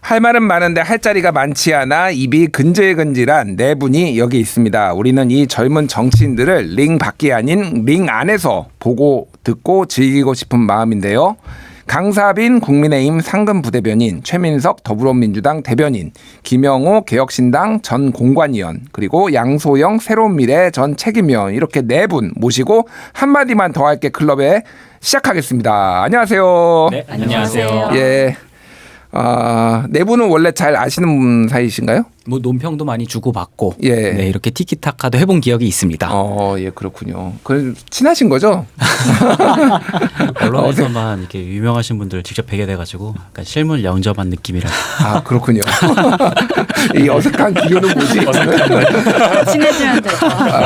할 말은 많은데 할 자리가 많지 않아 입이 근질근질한 네 분이 여기 있습니다. 우리는 이 젊은 정치인들을 링 밖이 아닌 링 안에서 보고 듣고 즐기고 싶은 마음인데요. 강사빈 국민의힘 상근부대변인, 최민석 더불어민주당 대변인, 김영호 개혁신당 전 공관위원, 그리고 양소영 새로운미래 전 책임위원, 이렇게 네 분 모시고 한마디만 더 할게 클럽에 시작하겠습니다. 안녕하세요. 네, 안녕하세요. 예. 네 분은 원래 잘 아시는 사이신가요? 뭐 논평도 많이 주고받고, 예. 네, 이렇게 티키타카도 해본 기억이 있습니다. 예, 그렇군요. 그 친하신 거죠? 언론에서만 이렇게 유명하신 분들 직접 뵈게 돼가지고 약간 실물 영접한 느낌이라. 아, 그렇군요. 이 어색한 기류는 뭐지? 친해지면 되죠.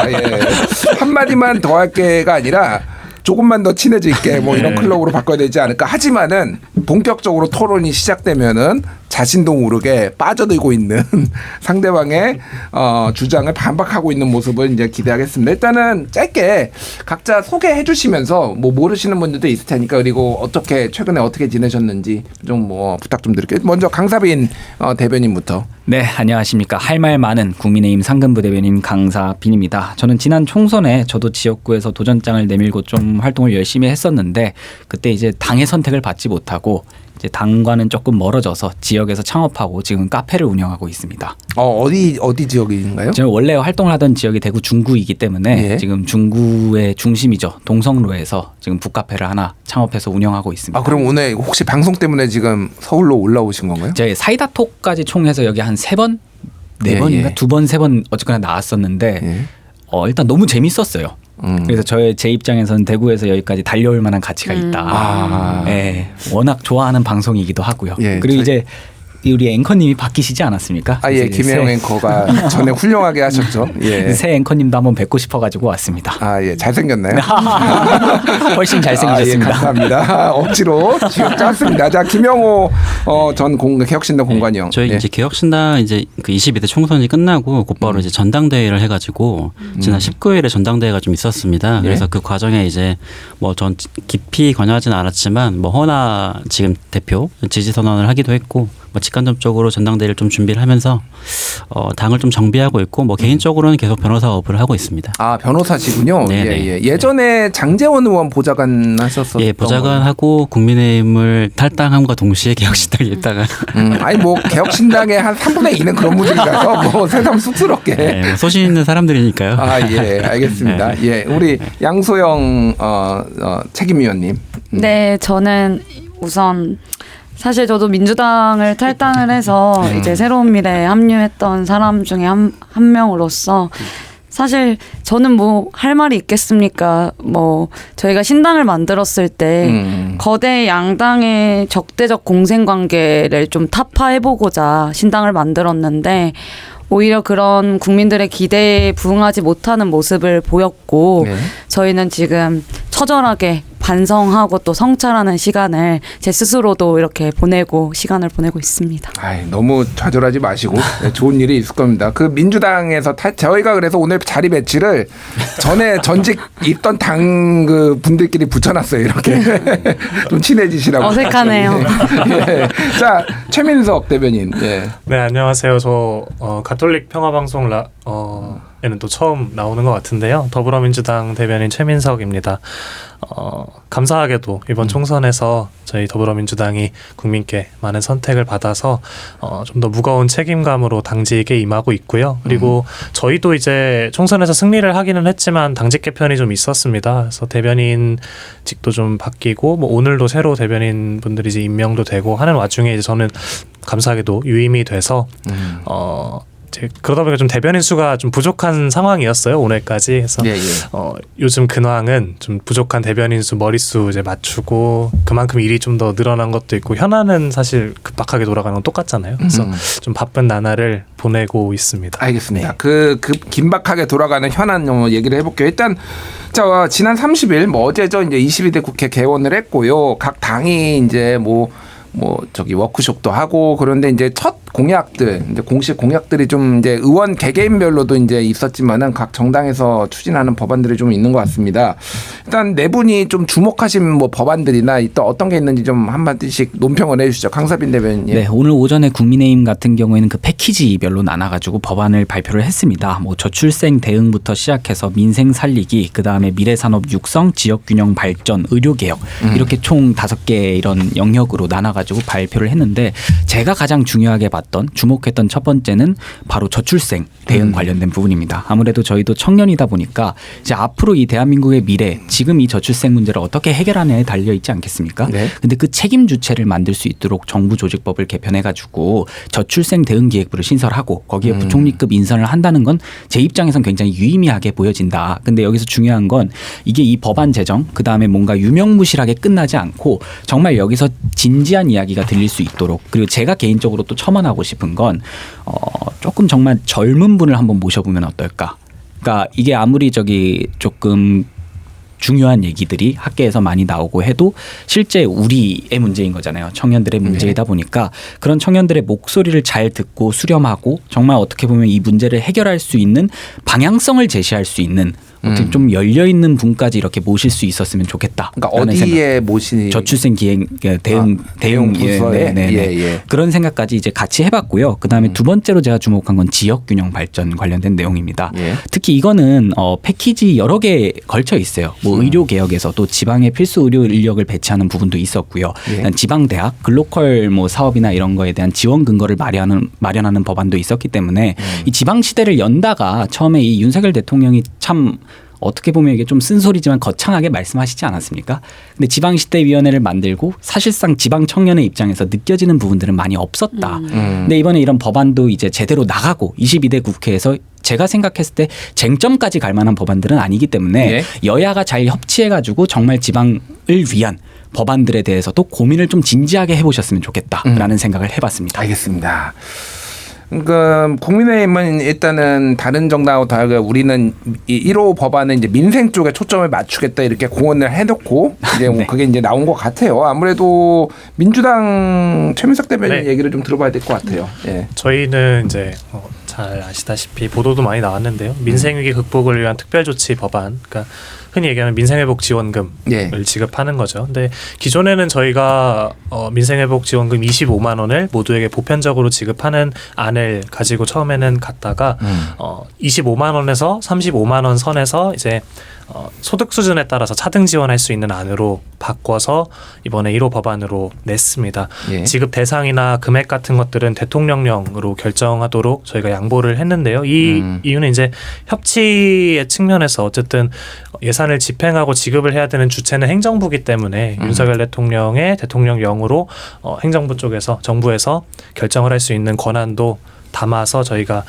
예. 한마디만 더 할게가 아니라 조금만 더 친해질게 뭐 이런 클럽으로 바꿔야 되지 않을까. 하지만은 본격적으로 토론이 시작되면은 자신도 모르게 빠져들고 있는 상대방의 주장을 반박하고 있는 모습을 이제 기대하겠습니다. 일단은 짧게 각자 소개해 주시면서 뭐 모르시는 분들도 있을 테니까, 그리고 최근에 어떻게 지내셨는지 좀 뭐 부탁 좀 드릴게요. 먼저 강사빈 대변인부터. 네, 안녕하십니까. 할 말 많은 국민의힘 상근부대변인 강사빈입니다. 저는 지난 총선에 저도 지역구에서 도전장을 내밀고 좀 활동을 열심히 했었는데, 그때 이제 당의 선택을 받지 못하고 이제 당과는 조금 멀어져서 지역에서 창업하고 지금 카페를 운영하고 있습니다. 어디 지역인가요? 저는 원래 활동을 하던 지역이 대구 중구이기 때문에 예. 지금 중구의 중심이죠. 동성로에서 지금 북카페를 하나 창업해서 운영하고 있습니다. 그럼 오늘 혹시 방송 때문에 지금 서울로 올라오신 건가요? 저희 사이다톡까지 총해서 여기 한 3번? 예, 4번인가? 예. 2번, 3번 어쨌거나 나왔었는데 예. 일단 너무 재밌었어요. 그래서 제 입장에서는 대구에서 여기까지 달려올 만한 가치가 있다. 네, 워낙 좋아하는 방송이기도 하고요. 예, 그리고 이제 우리 앵커님이 바뀌시지 않았습니까? 예, 김혜영 앵커가 전에 훌륭하게 하셨죠. 예. 새 앵커님도 한번 뵙고 싶어가지고 왔습니다. 예, 잘생겼나요? 훨씬 잘생기셨습니다. 예, 감사합니다. 억지로 지금 짰습니다. 자, 김영호 전 개혁신당 공관위원. 저희 이제 개혁신당 이제 그 22대 총선이 끝나고 곧바로 이제 전당대회를 해가지고 지난 19일에 전당대회가 좀 있었습니다. 그래서 그 과정에 이제 뭐 전 깊이 관여하지는 않았지만 뭐 허나 지금 대표 지지 선언을 하기도 했고, 뭐 직간접적으로 전당대회를 좀 준비를 하면서 당을 좀 정비하고 있고, 뭐 개인적으로는 계속 변호사업을 하고 있습니다. 변호사시군요. 네네. 예전에 장제원 의원 보좌관 하셨었던. 예, 보좌관하고 국민의힘을 탈당함과 동시에 개혁신당에 있다가. 뭐 개혁신당의 한 3분의 2는 그런 분들이라서 뭐 새삼 쑥스럽게. 네, 뭐 소신 있는 사람들이니까요. 예, 알겠습니다. 네. 예, 우리 양소영 책임위원님. 네, 저는 우선 사실 저도 민주당을 탈당을 해서 이제 새로운 미래에 합류했던 사람 중에 한 명으로서 사실 저는 뭐 할 말이 있겠습니까? 뭐 저희가 신당을 만들었을 때 거대 양당의 적대적 공생 관계를 좀 타파해보고자 신당을 만들었는데, 오히려 그런 국민들의 기대에 부응하지 못하는 모습을 보였고, 저희는 지금 처절하게 반성하고 또 성찰하는 시간을 제 스스로도 이렇게 시간을 보내고 있습니다. 너무 좌절하지 마시고 좋은 일이 있을 겁니다. 그 민주당에서 저희가 그래서 오늘 자리 배치를 전에 전직 있던 당 그 분들끼리 붙여놨어요. 이렇게 좀 친해지시라고. 어색하네요. 예. 자, 최민석 대변인. 예. 네, 안녕하세요. 저 가톨릭 평화방송 에는 또 처음 나오는 것 같은데요. 더불어민주당 대변인 최민석입니다. 감사하게도 이번 총선에서 저희 더불어민주당이 국민께 많은 선택을 받아서 좀 더 무거운 책임감으로 당직에 임하고 있고요. 그리고 저희도 이제 총선에서 승리를 하기는 했지만 당직 개편이 좀 있었습니다. 그래서 대변인직도 좀 바뀌고, 뭐 오늘도 새로 대변인 분들이 이제 임명도 되고 하는 와중에 이제 저는 감사하게도 유임이 돼서 그러다 보니까 좀 대변인 수가 좀 부족한 상황이었어요, 오늘까지. 그래서 요즘 근황은 좀 부족한 대변인 수 머릿수 이제 맞추고, 그만큼 일이 좀 더 늘어난 것도 있고, 현안은 사실 급박하게 돌아가는 건 똑같잖아요. 그래서 좀 바쁜 나날을 보내고 있습니다. 알겠습니다. 그 긴박하게 돌아가는 현안 얘기를 해볼게요. 일단 지난 30일 어제죠, 이제 22대 국회 개원을 했고요. 각 당이 이제 뭐 저기 워크숍도 하고 그런데 이제 첫 공약들 이제 공식 공약들이 좀 이제 의원 개개인별로도 이제 있었지만은 각 정당에서 추진하는 법안들이 좀 있는 것 같습니다. 일단 네 분이 좀 주목하신 뭐 법안들이나 또 어떤 게 있는지 좀 한마디씩 논평을 해주시죠. 강사빈 대변인. 네, 오늘 오전에 국민의힘 같은 경우에는 그 패키지별로 나눠가지고 법안을 발표를 했습니다. 뭐 저출생 대응부터 시작해서 민생 살리기, 그 다음에 미래산업 육성, 지역균형 발전, 의료개혁 이렇게 총 5개 이런 영역으로 나눠가지고 발표를 했는데 제가 가장 중요하게 봤던 주목했던 첫 번째는 바로 저출생 대응 관련된 부분입니다. 아무래도 저희도 청년이다 보니까 이제 앞으로 이 대한민국의 미래, 지금 이 저출생 문제를 어떻게 해결하느냐에 달려 있지 않겠습니까? 네. 근데 그 책임 주체를 만들 수 있도록 정부 조직법을 개편해가지고 저출생 대응 기획부를 신설하고 거기에 부총리급 인선을 한다는 건 제 입장에선 굉장히 유의미하게 보여진다. 근데 여기서 중요한 건 이게 이 법안 제정 그 다음에 뭔가 유명무실하게 끝나지 않고 정말 여기서 진지한 이야기가 들릴 수 있도록 그리고 제가 개인적으로 또 첨언하고 싶은 건 조금 정말 젊은 분을 한번 모셔보면 어떨까? 그러니까 이게 아무리 저기 조금 중요한 얘기들이 학계에서 많이 나오고 해도 실제 우리의 문제인 거잖아요. 청년들의 문제이다 보니까 그런 청년들의 목소리를 잘 듣고 수렴하고 정말 어떻게 보면 이 문제를 해결할 수 있는 방향성을 제시할 수 있는 어떻게 좀 열려 있는 분까지 이렇게 모실 수 있었으면 좋겠다. 그러니까 어디에 모시니 저출생 기행 대응 부서에? 네. 예. 그런 생각까지 이제 같이 해봤고요. 그 다음에 두 번째로 제가 주목한 건 지역균형 발전 관련된 내용입니다. 예. 특히 이거는 패키지 여러 개 걸쳐 있어요. 뭐 의료 개혁에서도 지방에 필수 의료 인력을 배치하는 부분도 있었고요. 예. 지방 대학 글로컬 뭐 사업이나 이런 거에 대한 지원 근거를 마련하는 법안도 있었기 때문에 이 지방 시대를 연다가 처음에 이 윤석열 대통령이 참 어떻게 보면 이게 좀 쓴소리지만 거창하게 말씀하시지 않았습니까? 근데 지방시대위원회를 만들고 사실상 지방 청년의 입장에서 느껴지는 부분들은 많이 없었다. 근데 이번에 이런 법안도 이제 제대로 나가고 22대 국회에서 제가 생각했을 때 쟁점까지 갈 만한 법안들은 아니기 때문에 예. 여야가 잘 협치해가지고 정말 지방을 위한 법안들에 대해서도 고민을 좀 진지하게 해보셨으면 좋겠다라는 생각을 해봤습니다. 알겠습니다. 그러니까 국민의힘은 일단은 다른 정당하고 다르게 우리는 이 1호 법안은 이제 민생 쪽에 초점을 맞추겠다 이렇게 공언을 해놓고 이제 뭐 그게 이제 나온 것 같아요. 아무래도 민주당 최민석 대변인 네. 얘기를 좀 들어봐야 될 것 같아요. 예. 저희는 이제 잘 아시다시피 보도도 많이 나왔는데요. 민생위기 극복을 위한 특별조치 법안, 그러니까 흔히 얘기하는 민생회복지원금을 예. 지급하는 거죠. 근데 기존에는 저희가 민생회복지원금 25만 원을 모두에게 보편적으로 지급하는 안을 가지고 처음에는 갔다가 25만 원에서 35만 원 선에서 이제 소득 수준에 따라서 차등 지원할 수 있는 안으로 바꿔서 이번에 1호 법안으로 냈습니다. 예. 지급 대상이나 금액 같은 것들은 대통령령으로 결정하도록 저희가 양보를 했는데요. 이 이유는 이제 협치의 측면에서 어쨌든 예산을 집행하고 지급을 해야 되는 주체는 행정부기 때문에 윤석열 대통령의 대통령령으로 행정부 쪽에서 정부에서 결정을 할 수 있는 권한도 담아서 저희가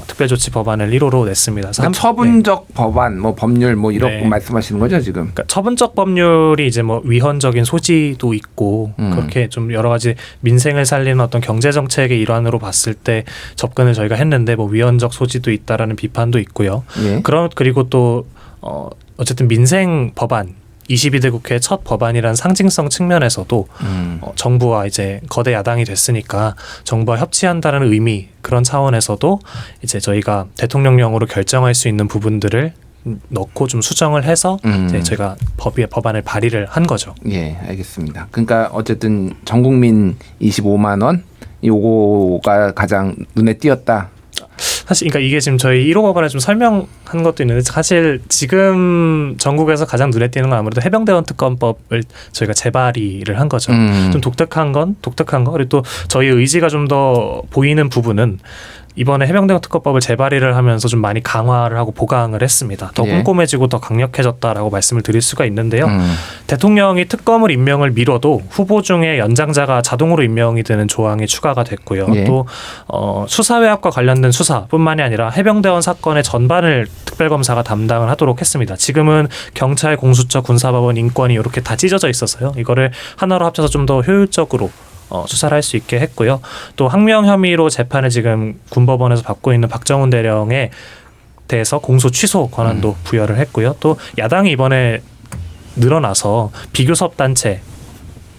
특별조치 법안을 1호로 냈습니다. 그러니까 처분적 법안, 뭐 법률 뭐 이런 네. 거 말씀하시는 거죠 지금? 그러니까 처분적 법률이 이제 뭐 위헌적인 소지도 있고 그렇게 좀 여러 가지 민생을 살리는 어떤 경제 정책의 일환으로 봤을 때 접근을 저희가 했는데 뭐 위헌적 소지도 있다라는 비판도 있고요. 예. 그리고 또 어쨌든 민생 법안 22대 국회 첫 법안이란 상징성 측면에서도 정부와 이제 거대 야당이 됐으니까 정부와 협치한다는 의미 그런 차원에서도 이제 저희가 대통령령으로 결정할 수 있는 부분들을 넣고 좀 수정을 해서 이제 저희가 법안을 발의를 한 거죠. 예, 알겠습니다. 그러니까 어쨌든 전 국민 25만 원 요거가 가장 눈에 띄었다. 사실 그러니까 이게 지금 저희 1호 법안에 좀 설명한 것도 있는데 사실 지금 전국에서 가장 눈에 띄는 건 아무래도 해병대원 특검법을 저희가 재발의를 한 거죠. 좀 독특한 거 그리고 또 저희 의지가 좀 더 보이는 부분은 이번에 해병대원 특검법을 재발의를 하면서 좀 많이 강화를 하고 보강을 했습니다. 더 예. 꼼꼼해지고 더 강력해졌다라고 말씀을 드릴 수가 있는데요. 대통령이 특검을 임명을 미뤄도 후보 중에 연장자가 자동으로 임명이 되는 조항이 추가가 됐고요. 예. 또 수사외압과 관련된 수사뿐만이 아니라 해병대원 사건의 전반을 특별검사가 담당을 하도록 했습니다. 지금은 경찰, 공수처, 군사법원, 인권이 이렇게 다 찢어져 있어서요. 이거를 하나로 합쳐서 좀 더 효율적으로 수사를 할 수 있게 했고요. 또 항명 혐의로 재판을 지금 군법원에서 받고 있는 박정훈 대령에 대해서 공소 취소 권한도 부여를 했고요. 또 야당이 이번에 늘어나서 비교섭 단체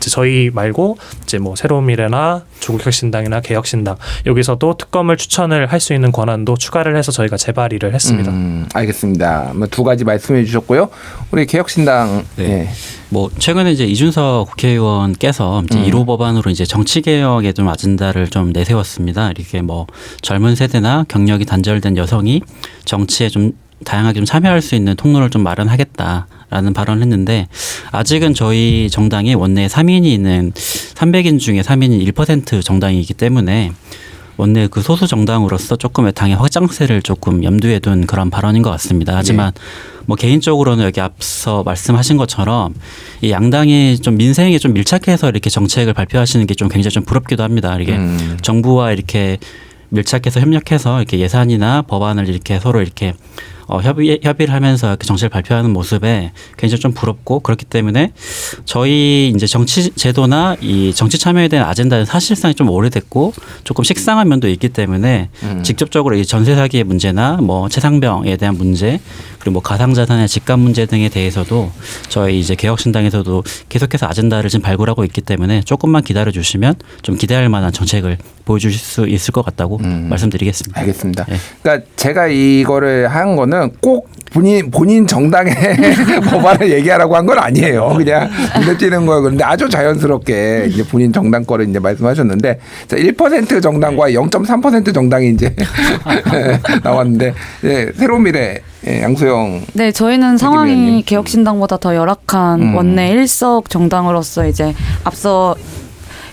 이제 저희 말고 이제 뭐 새로운 미래나 조국혁신당이나 개혁신당 여기서도 특검을 추천을 할 수 있는 권한도 추가를 해서 저희가 재발의를 했습니다. 알겠습니다. 뭐 두 가지 말씀해 주셨고요. 우리 개혁신당 네. 뭐 최근에 이제 이준석 국회의원께서 이제 1호 법안으로 이제 정치 개혁에 좀 아젠다를 좀 내세웠습니다. 이렇게 뭐 젊은 세대나 경력이 단절된 여성이 정치에 좀 다양하게 좀 참여할 수 있는 통로를 좀 마련하겠다라는 발언을 했는데 아직은 저희 정당이 원내 3인이 있는 300인 중에 3인이 1% 정당이기 때문에 원내 그 소수 정당으로서 조금의 당의 확장세를 조금 염두에 둔 그런 발언인 것 같습니다. 하지만 뭐 개인적으로는 여기 앞서 말씀하신 것처럼 이 양당이 좀 민생에 좀 밀착해서 이렇게 정책을 발표하시는 게 좀 굉장히 좀 부럽기도 합니다. 이게 정부와 이렇게 밀착해서 협력해서 이렇게 예산이나 법안을 이렇게 서로 이렇게 협의를 하면서 이렇게 정책을 발표하는 모습에 굉장히 좀 부럽고 그렇기 때문에 저희 이제 정치 제도나 이 정치 참여에 대한 아젠다는 사실상 좀 오래됐고 조금 식상한 면도 있기 때문에 직접적으로 이 전세 사기의 문제나 뭐 최상병에 대한 문제 그리고 뭐 가상자산의 집값 문제 등에 대해서도 저희 이제 개혁신당에서도 계속해서 아젠다를 지금 발굴하고 있기 때문에 조금만 기다려 주시면 좀 기대할 만한 정책을 보여주실 수 있을 것 같다고 말씀드리겠습니다. 알겠습니다. 네. 그러니까 제가 이거를 한 거는 꼭 본인 정당의 법안을 얘기하라고 한 건 아니에요. 그냥 눈에 띄는 거예요. 그런데 아주 자연스럽게 이제 본인 정당 거를 이제 말씀하셨는데 1% 정당과 0.3% 정당이 이제 나왔는데 새로운 미래 양소영. 네, 저희는 상황이 의원님. 개혁신당보다 더 열악한 원내 1석 정당으로서 이제 앞서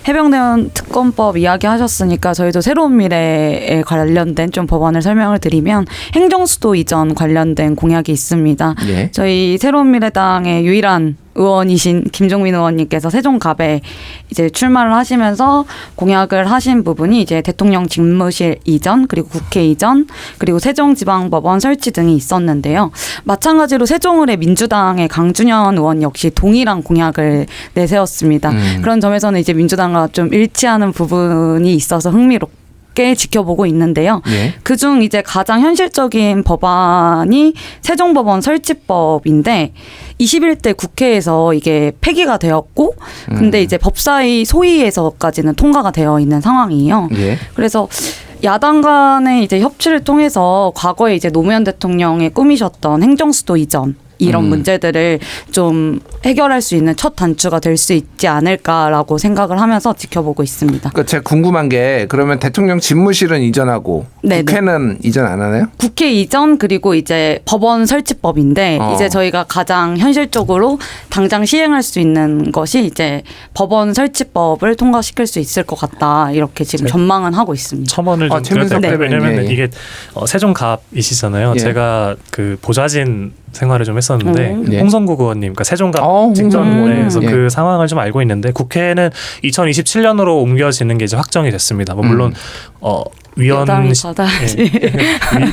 해병대원 특검법 이야기하셨으니까 저희도 새로운 미래에 관련된 좀 법안을 설명을 드리면 행정수도 이전 관련된 공약이 있습니다. 예. 저희 새로운 미래당의 유일한 의원이신 김종민 의원님께서 세종갑에 이제 출마를 하시면서 공약을 하신 부분이 이제 대통령 집무실 이전 그리고 국회 이전 그리고 세종지방법원 설치 등이 있었는데요. 마찬가지로 세종을의 민주당의 강준현 의원 역시 동일한 공약을 내세웠습니다. 그런 점에서는 이제 민주당과 좀 일치하는 부분이 있어서 흥미롭게 지켜보고 있는데요. 예. 그중 이제 가장 현실적인 법안이 세종법원 설치법인데 21대 국회에서 이게 폐기가 되었고 근데 이제 법사위 소위에서까지는 통과가 되어 있는 상황이에요. 예. 그래서 야당 간의 이제 협치를 통해서 과거에 이제 노무현 대통령이 꾸미셨던 행정수도 이전 이런 문제들을 좀 해결할 수 있는 첫 단추가 될 수 있지 않을까라고 생각을 하면서 지켜보고 있습니다. 그러니까 제가 궁금한 게 그러면 대통령 집무실은 이전하고 네네. 국회는 이전 안 하나요? 국회 이전 그리고 이제 법원 설치법인데 이제 저희가 가장 현실적으로 당장 시행할 수 있는 것이 이제 법원 설치법을 통과시킬 수 있을 것 같다 이렇게 지금 전망은 하고 있습니다. 첨언을 좀 최민석 드렸는데 왜냐면 예. 이게 세종갑이시잖아요. 예. 제가 그 보좌진 생활을 좀 했었는데 예. 홍성국 의원님, 그러니까 세종갑 홍성국 직전에서 의원. 예. 그 상황을 좀 알고 있는데 국회는 2027년으로 옮겨지는 게 이제 확정이 됐습니다. 뭐 물론 위원 여당이 받아야지.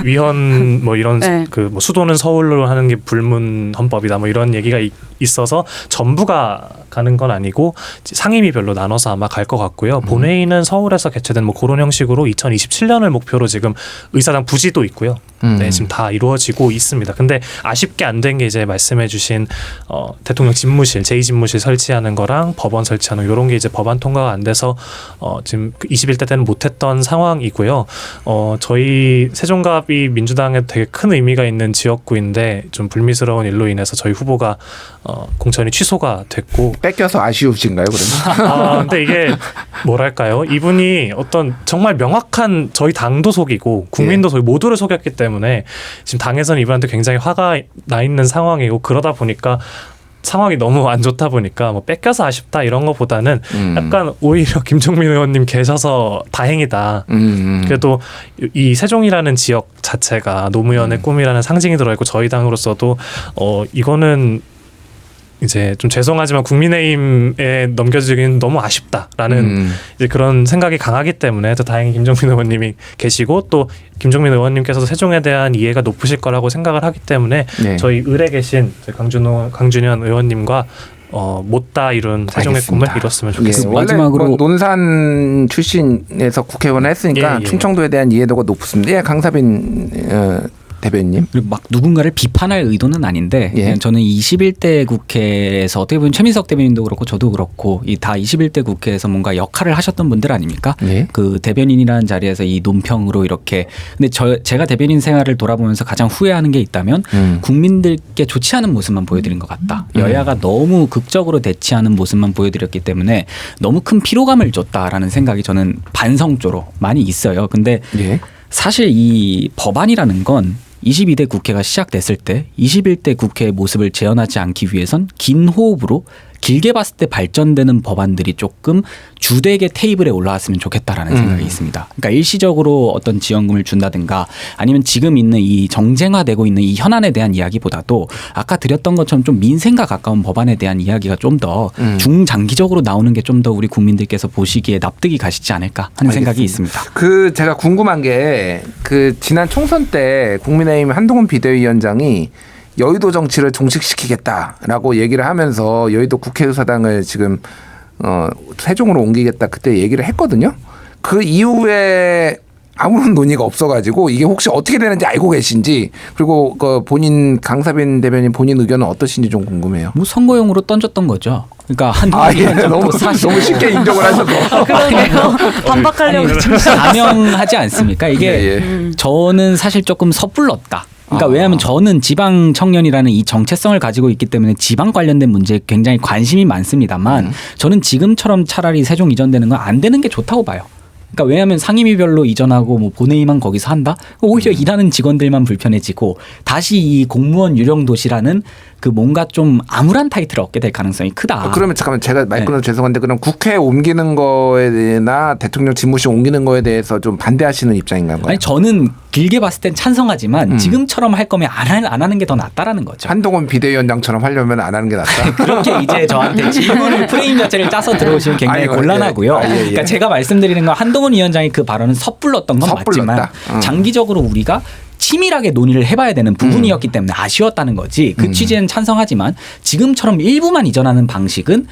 위헌 뭐 이런 네. 그 뭐 수도는 서울로 하는 게 불문 헌법이다 뭐 이런 얘기가 있어서 전부가 가는 건 아니고 상임위별로 나눠서 아마 갈 것 같고요. 본회의는 서울에서 개최된 뭐 그런 형식으로 2027년을 목표로 지금 의사당 부지도 있고요. 네, 지금 다 이루어지고 있습니다. 근데 아쉽게 안 된 게 이제 말씀해주신 대통령 집무실, 제2집무실 설치하는 거랑 법원 설치하는 이런 게 이제 법안 통과가 안 돼서 지금 21대 때는 못했던 상황이고요. 저희 세종갑이 민주당에 되게 큰 의미가 있는 지역구인데 좀 불미스러운 일로 인해서 저희 후보가 공천이 취소가 됐고 뺏겨서 아쉬우신가요, 그러면? 근데 이게 뭐랄까요? 이분이 어떤 정말 명확한 저희 당도 속이고 국민도 속이고 모두를 속였기 때문에 지금 당에서는 이분한테 굉장히 화가 나 있는 상황이고 그러다 보니까 상황이 너무 안 좋다 보니까 뭐 뺏겨서 아쉽다 이런 것보다는 약간 오히려 김종민 의원님 계셔서 다행이다. 그래도 이 세종이라는 지역 자체가 노무현의 꿈이라는 상징이 들어있고 저희 당으로서도 이거는 이제 좀 죄송하지만 국민의힘에 넘겨지기는 너무 아쉽다라는 이제 그런 생각이 강하기 때문에 또 다행히 김종민 의원님이 계시고 또 김종민 의원님께서도 세종에 대한 이해가 높으실 거라고 생각을 하기 때문에 네. 저희 을에 계신 강준현 의원님과 못다 이룬 세종의 알겠습니다. 꿈을 이뤘으면 예, 좋겠습니다. 원래 마지막으로- 뭐 논산 출신에서 국회의원을 했으니까 예, 예. 충청도에 대한 이해도가 높습니다. 예, 강사빈 대변인님. 그리고 막 누군가를 비판할 의도는 아닌데 예. 그냥 저는 21대 국회에서 어떻게 보면 최민석 대변인도 그렇고 저도 그렇고 이 다 21대 국회에서 뭔가 역할을 하셨던 분들 아닙니까? 예. 그 대변인이라는 자리에서 이 논평으로 이렇게 근데 제가 대변인 생활을 돌아보면서 가장 후회하는 게 있다면 국민들께 좋지 않은 모습만 보여드린 것 같다. 여야가 너무 극적으로 대치하는 모습만 보여드렸기 때문에 너무 큰 피로감을 줬다라는 생각이 저는 반성조로 많이 있어요. 근데 예. 사실 이 법안이라는 건 22대 국회가 시작됐을 때 21대 국회의 모습을 재현하지 않기 위해선 긴 호흡으로 길게 봤을 때 발전되는 법안들이 조금 주되게 테이블에 올라왔으면 좋겠다라는 생각이 있습니다. 그러니까 일시적으로 어떤 지원금을 준다든가 아니면 지금 있는 이 정쟁화되고 있는 이 현안에 대한 이야기보다도 아까 드렸던 것처럼 좀 민생과 가까운 법안에 대한 이야기가 좀 더 중장기적으로 나오는 게 좀 더 우리 국민들께서 보시기에 납득이 가시지 않을까 하는 생각이 있습니다. 그 제가 궁금한 게 그 지난 총선 때 국민의힘 한동훈 비대위원장이 여의도 정치를 종식시키겠다라고 얘기를 하면서 여의도 국회의사당을 지금 세종으로 옮기겠다 그때 얘기를 했거든요. 그 이후에 아무런 논의가 없어가지고 이게 혹시 어떻게 되는지 알고 계신지 그리고 그 본인 강사빈 대변인 본인 의견은 어떠신지 좀 궁금해요. 뭐 선거용으로 던졌던 거죠. 그러니까 한동훈 위원장도 너무 사실 너무 쉽게 인정을 하셔서. 그러게요. 반박하려고 자명하지 않습니까? 이게 예, 저는 사실 조금 섣불렀다. 그러니까 왜냐하면 저는 지방 청년이라는 이 정체성을 가지고 있기 때문에 지방 관련된 문제에 굉장히 관심이 많습니다만 저는 지금처럼 차라리 세종 이전되는 건 안 되는 게 좋다고 봐요. 그러니까 왜냐하면 상임위별로 이전하고 뭐 본회의만 거기서 한다? 오히려 일하는 직원들만 불편해지고 다시 이 공무원 유령 도시라는 그 뭔가 좀 암울한 타이틀을 얻게 될 가능성이 크다. 그러면 잠깐만 제가 말 끊어서 죄송한데 그럼 국회 옮기는 거에나 대통령 집무실 옮기는 거에 대해서 좀 반대하시는 입장인가요? 아니 저는 길게 봤을 땐 찬성하지만 지금처럼 할 거면 안 하는 게 더 낫다라는 거죠. 한동훈 비대위원장처럼 하려면 안 하는 게 낫다. 그렇게 이제 저한테 질문을 프레임 자체를 짜서 들어오시면 굉장히 아니, 곤란하고요. 예. 그러니까 제가 말씀드리는 건 한동훈 위원장이 그 발언은 섣불렀던 건 섣불렀다. 맞지만 장기적으로 우리가 치밀하게 논의를 해봐야 되는 부분이었기 때문에 아쉬웠다는 거지. 그 취지는 찬성하지만 지금처럼 일부만 이전하는 방식은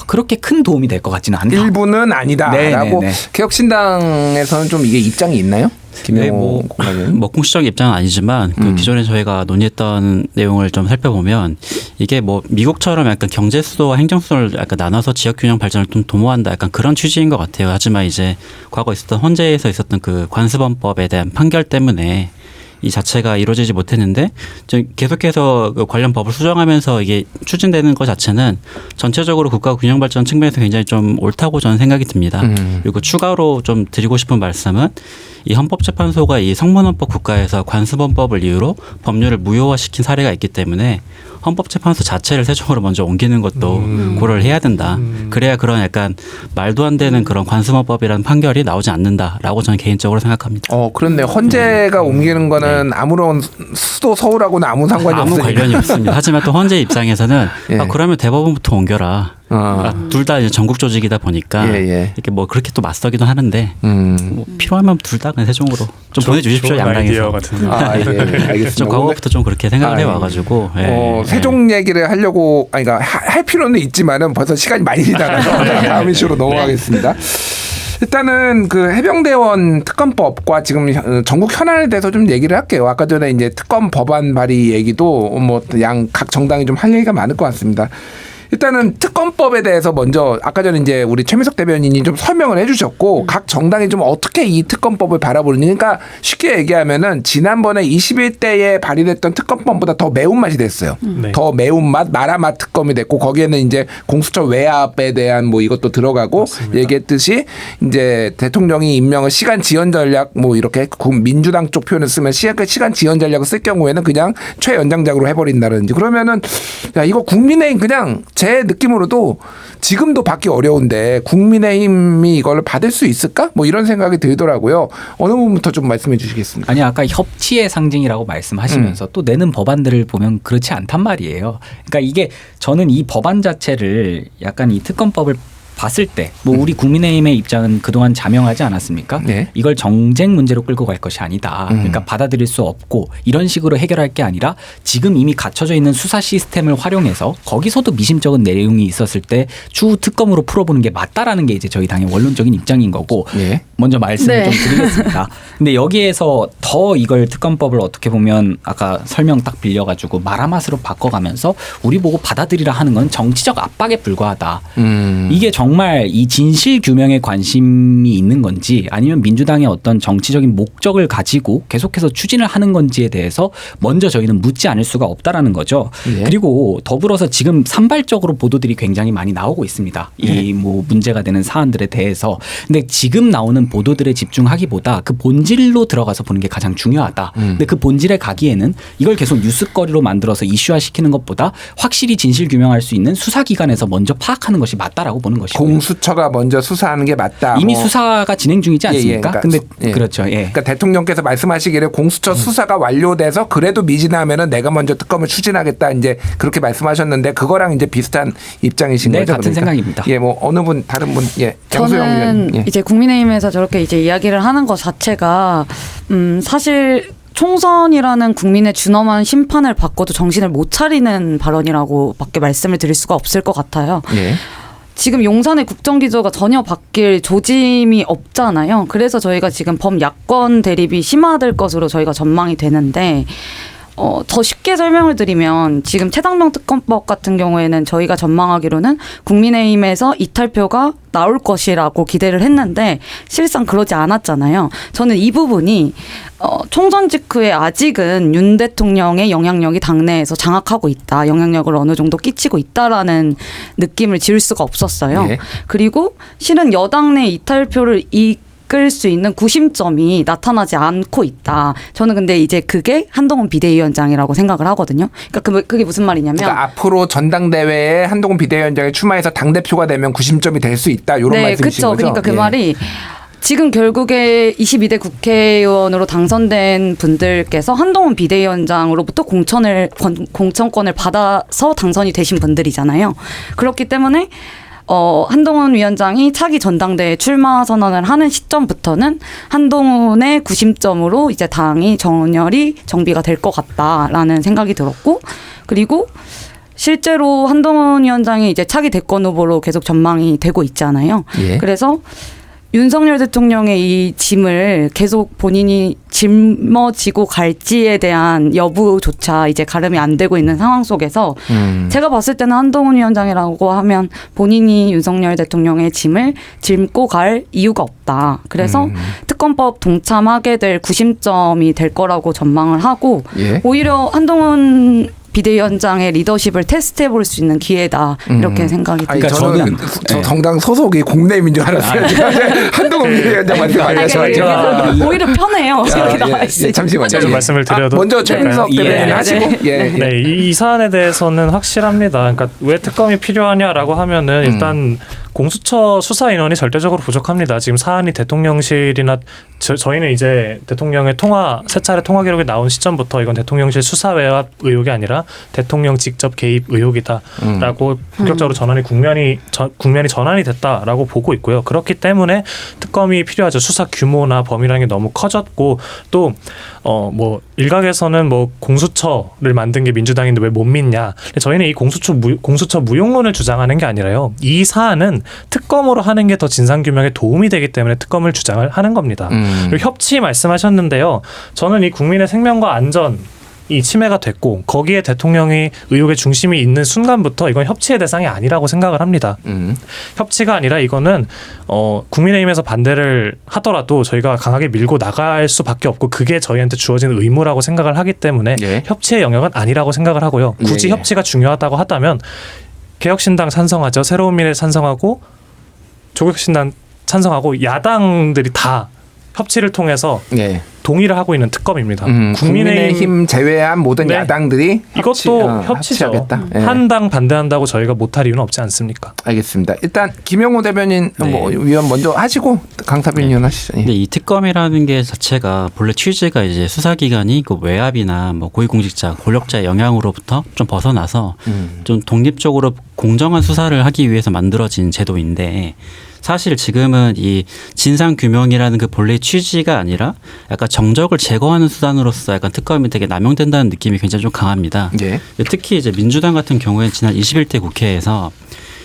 그렇게 큰 도움이 될 것 같지는 않다. 일부는 아니다라고 네네네. 개혁신당에서는 좀 이게 입장이 있나요? 네, 김영호 공관위원. 뭐 공식적 입장은 아니지만 그 기존에 저희가 논의했던 내용을 좀 살펴보면 이게 뭐 미국처럼 약간 경제 수도와 행정 수도를 약간 나눠서 지역 균형 발전을 좀 도모한다 약간 그런 취지인 것 같아요. 하지만 이제 과거 있었던 헌재에서 있었던 그 관습헌법에 대한 판결 때문에 이 자체가 이루어지지 못했는데 계속해서 그 관련 법을 수정하면서 이게 추진되는 것 자체는 전체적으로 국가 균형 발전 측면에서 굉장히 좀 옳다고 저는 생각이 듭니다. 그리고 추가로 좀 드리고 싶은 말씀은 이 헌법재판소가 이 성문헌법 국가에서 관습헌법을 이유로 법률을 무효화시킨 사례가 있기 때문에 헌법재판소 자체를 세종으로 먼저 옮기는 것도 고려를 해야 된다. 그래야 그런 약간 말도 안 되는 그런 관습헌법이라는 판결이 나오지 않는다라고 저는 개인적으로 생각합니다. 그런데 헌재가 옮기는 거는 아무런 수도 서울하고는 아무 상관이 아무 없으니까. 관련이 없습니다. 하지만 또 헌재 입장에서는 예. 그러면 대법원부터 옮겨라. 둘 다 전국 조직이다 보니까 이렇게 뭐 그렇게 또 맞서기도 하는데 뭐 필요하면 둘 다 그냥 세종으로 좀 보내주십시오. 좋은 아이디어 양당에서. 같은데. 예, 알겠습니다. 좀 과거부터 좀 그렇게 생각을 해와가지고 세종 얘기를 하려고 그러니까 할 필요는 있지만은 벌써 시간이 많이 지나가서 다음 이슈로 넘어가겠습니다. 일단은 그 해병대원 특검법과 지금 전국 현안에 대해서 좀 얘기를 할게요. 아까 전에 이제 특검 법안 발의 얘기도 뭐 각 정당이 좀 할 얘기가 많을 것 같습니다. 일단은 특검법에 대해서 먼저 아까 전에 이제 우리 최민석 대변인이 좀 설명을 해주셨고 각 정당이 좀 어떻게 이 특검법을 바라보는지 그러니까 쉽게 얘기하면은 지난번에 21대에 발의됐던 특검법보다 더 매운맛이 됐어요. 네. 더 매운맛 마라맛 특검이 됐고 거기에는 이제 공수처 외압에 대한 뭐 이것도 들어가고 맞습니다. 얘기했듯이 이제 대통령이 임명을 시간 지연 전략 뭐 이렇게 민주당 쪽 표현을 쓰면 시간 지연 전략을 쓸 경우에는 그냥 최연장작으로 해버린다든지 그러면은 야 이거 국민의힘 그냥 제 느낌으로도 지금도 받기 어려운데 국민의힘이 이걸 받을 수 있을까? 뭐 이런 생각이 들더라고요. 어느 부분부터 좀 말씀해 주시겠습니까? 아니 아까 협치의 상징이라고 말씀하시면서 또 내는 법안들을 보면 그렇지 않단 말이에요. 그러니까 이게 저는 이 법안 자체를 약간 이 특검법을 봤을 때 뭐 우리 국민의힘의 입장은 그동안 자명하지 않았습니까? 네. 이걸 정쟁 문제로 끌고 갈 것이 아니다. 그러니까 받아들일 수 없고 이런 식으로 해결할 게 아니라 지금 이미 갖춰져 있는 수사 시스템을 활용해서 거기서도 미심쩍은 내용이 있었을 때 추후 특검으로 풀어보는 게 맞다라는 게 이제 저희 당의 원론적인 입장인 거고 예. 먼저 말씀을 네. 좀 드리겠습니다. 근데 여기에서 더 이걸 특검법을 어떻게 보면 아까 설명 딱 빌려가지고 말아맛으로 바꿔가면서 우리 보고 받아들이라 하는 건 정치적 압박에 불과하다. 이게 정말 이 진실 규명에 관심이 있는 건지 아니면 민주당의 어떤 정치적인 목적을 가지고 계속해서 추진을 하는 건지에 대해서 먼저 저희는 묻지 않을 수가 없다라는 거죠. 예. 그리고 더불어서 지금 산발적으로 보도들이 굉장히 많이 나오고 있습니다. 이 뭐 문제가 되는 사안들에 대해서. 근데 지금 나오는 보도들에 집중하기보다 그 본질로 들어가서 보는 게 가장 중요하다. 근데 그 본질에 가기에는 이걸 계속 뉴스거리로 만들어서 이슈화시키는 것보다 확실히 진실 규명할 수 있는 수사기관에서 먼저 파악하는 것이 맞다라고 보는 것이고요. 공수처가 먼저 수사하는 게 맞다. 이미 뭐. 수사가 진행 중이지 않습니까? 그러니까 근데 예. 그렇죠. 예. 그러니까 대통령께서 말씀하시기를 공수처 수사가 완료돼서 그래도 미진하면은 내가 먼저 특검을 추진하겠다 이제 그렇게 말씀하셨는데 그거랑 이제 비슷한 입장이신 네, 거죠? 같은 그러니까. 생각입니다. 예, 뭐 어느 분 다른 분 예. 양소영 저는 의원님. 예. 이제 국민의힘에서 저렇게 이제 이야기를 하는 것 자체가 사실 총선이라는 국민의 준엄한 심판을 받고도 정신을 못 차리는 발언이라고밖에 말씀을 드릴 수가 없을 것 같아요. 예. 지금 용산의 국정기조가 전혀 바뀔 조짐이 없잖아요. 그래서 저희가 지금 범야권 대립이 심화될 것으로 저희가 전망이 되는데 더 쉽게 설명을 드리면 지금 최당명 특검법 같은 경우에는 저희가 전망하기로는 국민의힘에서 이탈표가 나올 것이라고 기대를 했는데 실상 그러지 않았잖아요. 저는 이 부분이 총선 직후에 아직은 윤 대통령의 영향력이 당내에서 장악하고 있다. 영향력을 어느 정도 끼치고 있다라는 느낌을 지울 수가 없었어요. 예. 그리고 실은 여당 내 이탈표를 이끌 수 있는 구심점이 나타나지 않고 있다. 저는 근데 이제 그게 한동훈 비대위원장이라고 생각을 하거든요. 그러니까 그게 무슨 말이냐면 그러니까 앞으로 전당대회에 한동훈 비대위원장이 출마해서 당대표가 되면 구심점이 될 수 있다. 이런 네, 말씀이신 그쵸. 거죠? 그러니까 그 예. 말이 지금 결국에 22대 국회의원으로 당선된 분들께서 한동훈 비대위원장으로부터 공천권을 받아서 당선이 되신 분들이잖아요. 그렇기 때문에 한동훈 위원장이 차기 전당대회 출마 선언을 하는 시점부터는 한동훈의 구심점으로 이제 당이 정렬이 정비가 될 것 같다라는 생각이 들었고, 그리고 실제로 한동훈 위원장이 이제 차기 대권 후보로 계속 전망이 되고 있잖아요. 예. 그래서 윤석열 대통령의 이 짐을 계속 본인이 짊어지고 갈지에 대한 여부조차 이제 가름이 안 되고 있는 상황 속에서 제가 봤을 때는 한동훈 위원장이라고 하면 본인이 윤석열 대통령의 짐을 짊고 갈 이유가 없다. 그래서 특검법 동참하게 될 구심점이 될 거라고 전망을 하고 예. 오히려 한동훈 비대위원장의 리더십을 테스트해 볼 수 있는 기회다. 이렇게 생각이 아니, 듭니다. 저는 저 정당 소속이 국내임인 줄 알았어요. 한동훈 비대위원장 말씀하셔가지고. 오히려 편해요. 이렇게 나와 예, 있으니까. 잠시만요. 제가 좀 말씀을 드려도 먼저 최민석 될까요? 대변인 예. 하시고 예. 네, 이 사안에 대해서는 확실합니다. 그러니까 왜 특검이 필요하냐라고 하면은 일단 공수처 수사 인원이 절대적으로 부족합니다. 지금 사안이 대통령실이나 저희는 이제 대통령의 세 차례 통화 기록이 나온 시점부터 이건 대통령실 수사 외압 의혹이 아니라 대통령 직접 개입 의혹이다라고 본격적으로 국면이 전환이 됐다라고 보고 있고요. 그렇기 때문에 특검이 필요하죠. 수사 규모나 범위량이 너무 커졌고 또 뭐 일각에서는 뭐 공수처를 만든 게 민주당인데 왜 못 믿냐. 저희는 이 공수처 무용론을 주장하는 게 아니라요. 이 사안은 특검으로 하는 게 더 진상규명에 도움이 되기 때문에 특검을 주장을 하는 겁니다. 그리고 협치 말씀하셨는데요. 저는 이 국민의 생명과 안전 이 침해가 됐고 거기에 대통령이 의혹의 중심이 있는 순간부터 이건 협치의 대상이 아니라고 생각을 합니다. 협치가 아니라 이거는 국민의힘에서 반대를 하더라도 저희가 강하게 밀고 나갈 수밖에 없고 그게 저희한테 주어진 의무라고 생각을 하기 때문에 예. 협치의 영역은 아니라고 생각을 하고요. 굳이 예. 협치가 중요하다고 하다면 개혁신당 찬성하죠. 새로운 미래 찬성하고 조국신당 찬성하고 야당들이 다 협치를 통해서 예. 동의를 하고 있는 특검입니다. 국민의힘 제외한 모든 네. 야당들이 이것도 협치죠. 합치하겠다. 예. 한 당 반대한다고 저희가 못할 이유는 없지 않습니까? 알겠습니다. 일단 김영호 대변인 네. 뭐 위원 먼저 하시고 강사빈 위원 하시죠. 예. 근데 이 특검이라는 게 자체가 본래 취지가 이제 수사기관이 그 외압이나 뭐 고위공직자, 권력자의 영향으로부터 좀 벗어나서 좀 독립적으로 공정한 수사를 하기 위해서 만들어진 제도인데 사실 지금은 이 진상규명이라는 그 본래의 취지가 아니라 약간 정적을 제거하는 수단으로서 약간 특검이 되게 남용된다는 느낌이 굉장히 좀 강합니다. 예. 특히 이제 민주당 같은 경우에는 지난 21대 국회에서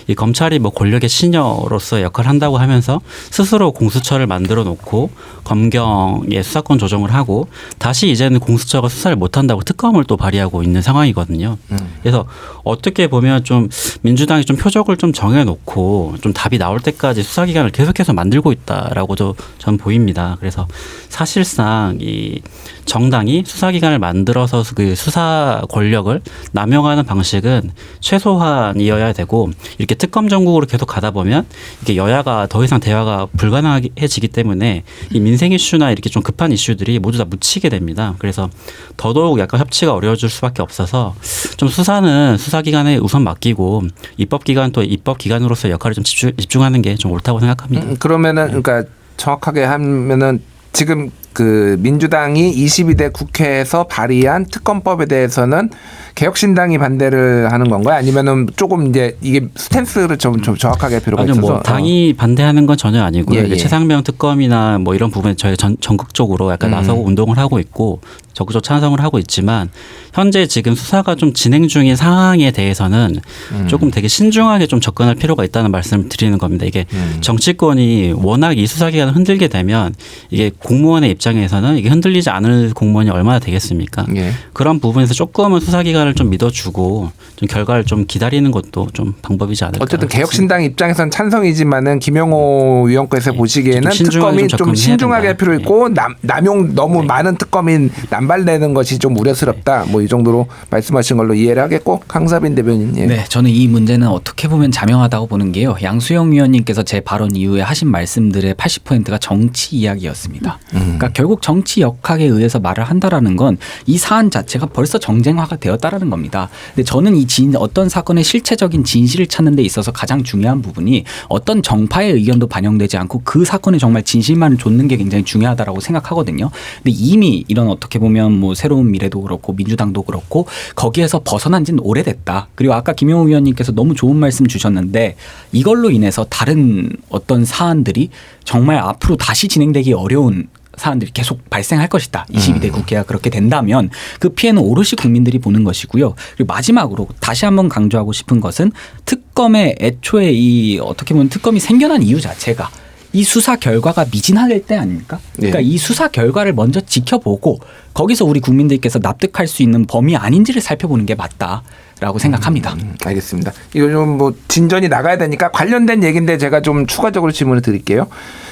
이 검찰이 뭐 권력의 시녀로서 역할을 한다고 하면서 스스로 공수처를 만들어 놓고 검경의 수사권 조정을 하고 다시 이제는 공수처가 수사를 못한다고 특검을 또 발의하고 있는 상황이거든요. 그래서 어떻게 보면 좀 민주당이 좀 표적을 좀 정해놓고 좀 답이 나올 때까지 수사기관을 계속해서 만들고 있다라고도 전 보입니다. 그래서 사실상 이 정당이 수사기관을 만들어서 그 수사 권력을 남용하는 방식은 최소한이어야 되고 이렇게 특검 정국으로 계속 가다 보면 이게 여야가 더 이상 대화가 불가능해지기 때문에 이 민생 이슈나 이렇게 좀 급한 이슈들이 모두 다 묻히게 됩니다. 그래서 더더욱 약간 협치가 어려워질 수밖에 없어서 좀 수사는 수사기관에 우선 맡기고 입법기관 또 입법기관으로서의 역할을 좀 집중하는 게 좀 옳다고 생각합니다. 그러면은 그러니까 정확하게 하면은 지금 그 민주당이 22대 국회에서 발의한 특검법에 대해서는 개혁신당이 반대를 하는 건가요? 아니면은 조금 이제 이게 스탠스를 좀 정확하게 할 필요가 아니요, 있어서 뭐 당이 반대하는 건 전혀 아니고요. 예, 예. 최상병 특검이나 뭐 이런 부분에 저희 전국적으로 약간 나서고 운동을 하고 있고 적극적 찬성을 하고 있지만 현재 지금 수사가 좀 진행 중인 상황에 대해서는 조금 되게 신중하게 좀 접근할 필요가 있다는 말씀을 드리는 겁니다. 이게 정치권이 워낙 이 수사기관을 흔들게 되면 이게 공무원의 입장에서는 이게 흔들리지 않을 공무원이 얼마나 되겠습니까? 예. 그런 부분에서 조금은 수사기관을 좀 믿어주고 좀 결과를 좀 기다리는 것도 좀 방법이지 않을까. 어쨌든 개혁신당 입장에서는 찬성이지만은 김영호 위원께서 보시기에는 좀 신중하게 특검이 좀 좀 신중하게 할 필요 된다. 있고 남용 너무 많은 특검이 남발되는 것이 좀 우려스럽다. 뭐 이 정도로 말씀하신 걸로 이해를 하겠고 강사빈 대변인. 예. 네, 저는 이 문제는 어떻게 보면 자명하다고 보는 게요. 양수영 위원님께서 제 발언 이후에 하신 말씀들의 80%가 정치 이야기였습니다. 그러니까 결국 정치 역학에 의해서 말을 한다라는 건 이 사안 자체가 벌써 정쟁화가 되었다라는 겁니다. 근데 저는 이 어떤 사건의 실체적인 진실을 찾는 데 있어서 가장 중요한 부분이 어떤 정파의 의견도 반영되지 않고 그 사건의 정말 진실만을 좇는 게 굉장히 중요하다라고 생각하거든요. 근데 이미 이런 어떻게 보면 뭐 새로운 미래도 그렇고 민주당도 그렇고 거기에서 벗어난 지는 오래됐다. 그리고 아까 김용우 위원님께서 너무 좋은 말씀 주셨는데 이걸로 인해서 다른 어떤 사안들이 정말 앞으로 다시 진행되기 어려운 사안들이 계속 발생할 것이다. 22대 국회가 그렇게 된다면 그 피해는 오롯이 국민들이 보는 것이고요. 그리고 마지막으로 다시 한번 강조하고 싶은 것은 특검의 애초에 이 어떻게 보면 특검이 생겨난 이유 자체가 이 수사 결과가 미진할 때 아닙니까? 그러니까 네. 이 수사 결과를 먼저 지켜보고 거기서 우리 국민들께서 납득할 수 있는 범위 아닌지를 살펴보는 게 맞다라고 생각합니다. 알겠습니다. 이거 좀 뭐 진전이 나가야 되니까 관련된 얘기인데 제가 좀 추가적으로 질문을 드릴게요.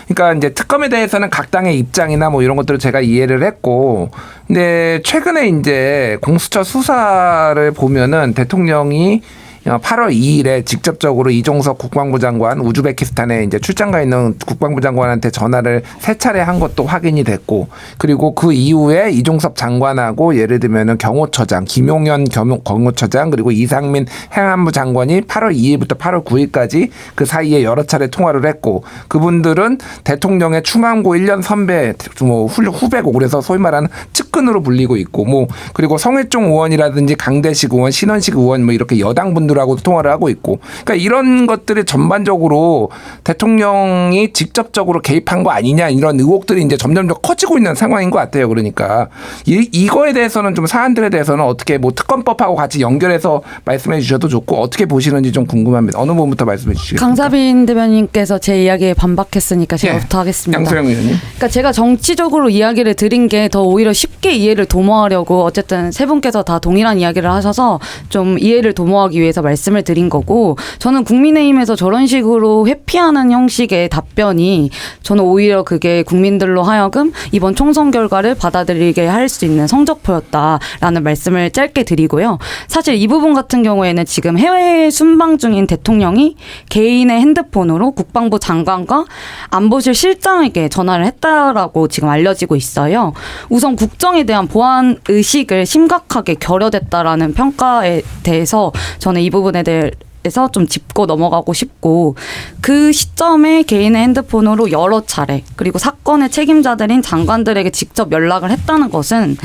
그러니까 이제 특검에 대해서는 각 당의 입장이나 뭐 이런 것들을 제가 이해를 했고, 근데 최근에 이제 공수처 수사를 보면은 대통령이 8월 2일에 직접적으로 이종석 국방부 장관 우즈베키스탄에 이제 출장 가 있는 국방부 장관한테 전화를 3차례 한 것도 확인이 됐고, 그리고 그 이후에 이종석 장관하고 예를 들면은 경호처장 김용현 경호처장 그리고 이상민 행안부 장관이 8월 2일부터 8월 9일까지 그 사이에 여러 차례 통화를 했고, 그분들은 대통령의 충암고 1년 선배 뭐 후배고 그래서 소위 말하는 측근으로 불리고 있고, 뭐 그리고 성일종 의원이라든지 강대식 의원, 신원식 의원 뭐 이렇게 여당 분들 하고도 통화를 하고 있고, 그러니까 이런 것들이 전반적으로 대통령이 직접적으로 개입한 거 아니냐 이런 의혹들이 이제 점점 더 커지고 있는 상황인 것 같아요. 그러니까 이거에 대해서는 좀 사안들에 대해서는 어떻게 뭐 특검법하고 같이 연결해서 말씀해 주셔도 좋고 어떻게 보시는지 좀 궁금합니다. 어느 부분부터 말씀해 주시겠습니까? 강사빈 대변인께서 제 이야기에 반박했으니까 제가부터 하겠습니다. 양소영 의원님. 그러니까 제가 정치적으로 이야기를 드린 게 더 오히려 쉽게 이해를 도모하려고 어쨌든 세 분께서 다 동일한 이야기를 하셔서 좀 이해를 도모하기 위해서 말씀을 드린 거고 저는 국민의힘에서 저런 식으로 회피하는 형식의 답변이 저는 오히려 그게 국민들로 하여금 이번 총선 결과를 받아들이게 할 수 있는 성적표였다라는 말씀을 짧게 드리고요. 사실 이 부분 같은 경우에는 지금 해외에 순방 중인 대통령이 개인의 핸드폰으로 국방부 장관과 안보실 실장에게 전화를 했다라고 지금 알려지고 있어요. 우선 국정에 대한 보안 의식을 심각하게 결여됐다라는 평가에 대해서 저는 이 부분에 대해서 좀 짚고 넘어가고 싶고 그 시점에 개인의 핸드폰으로 여러 차례 그리고 사건의 책임자들인 장관들에게 직접 연락을 했다는 것은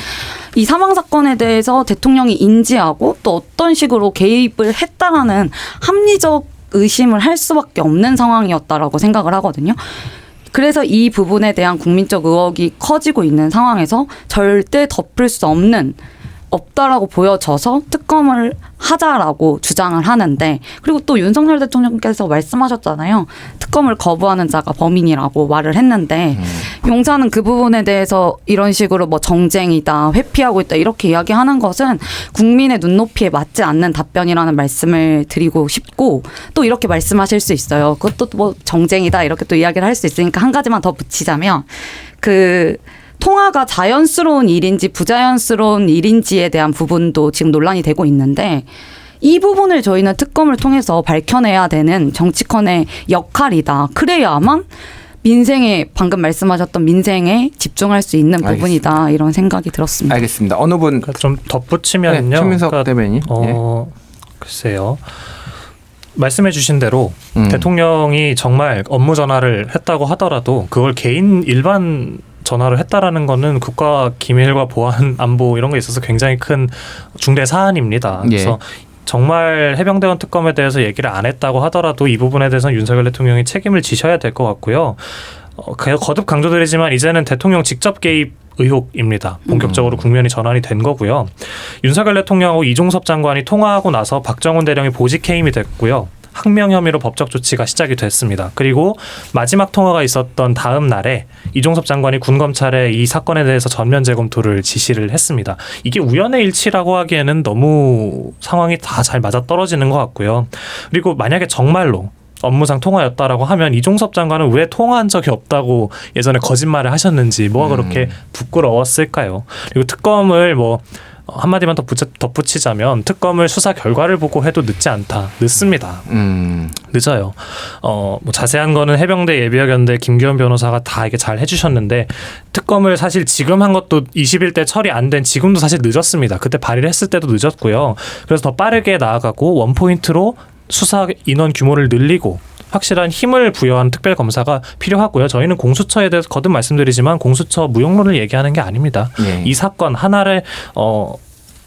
이 사망 사건에 대해서 대통령이 인지하고 또 어떤 식으로 개입을 했다라는 합리적 의심을 할 수밖에 없는 상황이었다라고 생각을 하거든요. 그래서 이 부분에 대한 국민적 의혹이 커지고 있는 상황에서 절대 덮을 수 없다라고 보여져서 특검을 하자라고 주장을 하는데 그리고 또 윤석열 대통령께서 말씀하셨잖아요. 특검을 거부하는 자가 범인이라고 말을 했는데 용사는 그 부분에 대해서 이런 식으로 뭐 정쟁이다, 회피하고 있다 이렇게 이야기하는 것은 국민의 눈높이에 맞지 않는 답변이라는 말씀을 드리고 싶고 또 이렇게 말씀하실 수 있어요. 그것도 뭐 정쟁이다 이렇게 또 이야기를 할 수 있으니까 한 가지만 더 붙이자면 통화가 자연스러운 일인지 부자연스러운 일인지에 대한 부분도 지금 논란이 되고 있는데 이 부분을 저희는 특검을 통해서 밝혀내야 되는 정치권의 역할이다. 그래야만 방금 말씀하셨던 민생에 집중할 수 있는 부분이다. 알겠습니다. 이런 생각이 들었습니다. 알겠습니다. 어느 분 그러니까 좀 덧붙이면요. 네, 최민석 대변인. 글쎄요. 말씀해 주신 대로 대통령이 정말 업무 전화를 했다고 하더라도 그걸 개인 일반 전화를 했다라는 거는 국가 기밀과 보안 안보 이런 거에 있어서 굉장히 큰 중대 사안입니다. 그래서 정말 해병대원 특검에 대해서 얘기를 안 했다고 하더라도 이 부분에 대해서는 윤석열 대통령이 책임을 지셔야 될 것 같고요. 거듭 강조드리지만 이제는 대통령 직접 개입 의혹입니다. 본격적으로 국면이 전환이 된 거고요. 윤석열 대통령하고 이종섭 장관이 통화하고 나서 박정훈 대령이 보직 해임이 됐고요. 항명 혐의로 법적 조치가 시작이 됐습니다. 그리고 마지막 통화가 있었던 다음 날에 이종섭 장관이 군 검찰에 이 사건에 대해서 전면 재검토를 지시를 했습니다. 이게 우연의 일치라고 하기에는 너무 상황이 다 잘 맞아떨어지는 것 같고요. 그리고 만약에 정말로 업무상 통화였다라고 하면 이종섭 장관은 왜 통화한 적이 없다고 예전에 거짓말을 하셨는지 뭐가 그렇게 부끄러웠을까요? 그리고 특검을 한마디만 더 덧붙이자면 특검을 수사 결과를 보고 해도 늦지 않다. 늦습니다. 늦어요. 자세한 거는 해병대 예비역연대 김규현 변호사가 다 이게 잘 해주셨는데 특검을 사실 지금 한 것도 20일 때 처리 안 된 지금도 사실 늦었습니다. 그때 발의를 했을 때도 늦었고요. 그래서 더 빠르게 나아가고 원포인트로 수사 인원 규모를 늘리고 확실한 힘을 부여하는 특별검사가 필요하고요. 저희는 공수처에 대해서 거듭 말씀드리지만 공수처 무용론을 얘기하는 게 아닙니다. 이 사건 하나를